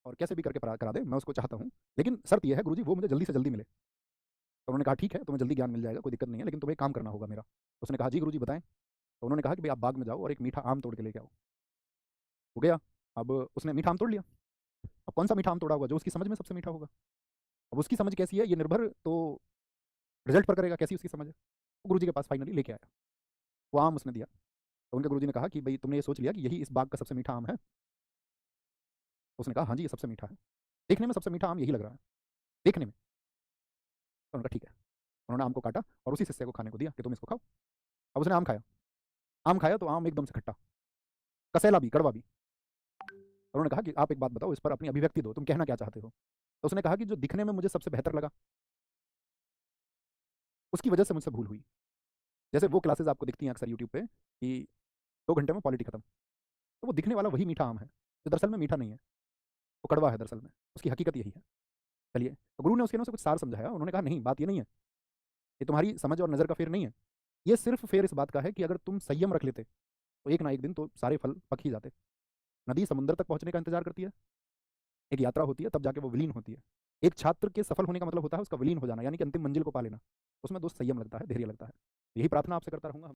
और कैसे भी करके करा दे, मैं उसको चाहता हूँ, लेकिन शर्त यह है गुरुजी वो मुझे जल्दी से जल्दी मिले। तो उन्होंने कहा ठीक है, तुम्हें जल्दी ज्ञान मिल जाएगा, कोई दिक्कत नहीं है, लेकिन तुम्हें एक काम करना होगा मेरा। तो उसने कहा जी गुरुजी बताएं। तो उन्होंने कहा कि भाई आप बाग में जाओ और एक मीठा आम तोड़ के लेके आओ। वो गया। अब उसने मीठा आम तोड़ लिया। अब कौन सा मीठा आम तोड़ा होगा जो उसकी समझ में सबसे मीठा होगा? अब उसकी समझ कैसी है ये निर्भर तो रिजल्ट पर करेगा, कैसी उसकी समझ है। वो गुरुजी के पास फाइनली लेके आया। वो आम उसने दिया। तो उनके गुरुजी ने कहा कि भाई तुमने ये सोच लिया कि यही इस बाग का सबसे मीठा आम है? तो उसने कहा हाँ जी ये सबसे मीठा है, देखने में सबसे मीठा आम यही लग रहा है, देखने में। तो उन्होंने कहा ठीक है। उन्होंने आम को काटा और उसी हिस्से को खाने को दिया कि तुम इसको खाओ। अब उसने आम खाया। आम खाया तो आम एकदम से खट्टा, कसेला भी, कड़वा भी। उन्होंने कहा कि आप एक बात बताओ, इस पर अपनी अभिव्यक्ति दो, तुम कहना क्या चाहते हो? तो उसने कहा कि जो दिखने में मुझे सबसे बेहतर लगा उसकी वजह से मुझसे भूल हुई। जैसे वो क्लासेस आपको दिखती हैं अक्सर यूट्यूब पे कि 2 घंटे में पॉलिटी खत्म, तो वो दिखने वाला वही मीठा आम है जो दरअसल में मीठा नहीं है, वो कड़वा है दरअसल में, उसकी हकीकत यही है। चलिए, तो गुरु ने उसके से कुछ सार समझाया। उन्होंने कहा नहीं, बात ये नहीं है, ये तुम्हारी समझ और नज़र का फेर नहीं है, ये सिर्फ फेर इस बात का है कि अगर तुम संयम रख लेते तो एक ना एक दिन तो सारे फल पक ही जाते। नदी समुद्र तक पहुंचने का इंतजार करती है, एक यात्रा होती है, तब जाके वो विलीन होती है। एक छात्र के सफल होने का मतलब होता है उसका विलीन हो जाना, यानी कि अंतिम मंजिल को पा लेना। उसमें दोस्त संयम लगता है, धैर्य लगता है। यही प्रार्थना आपसे करता रहूंगा।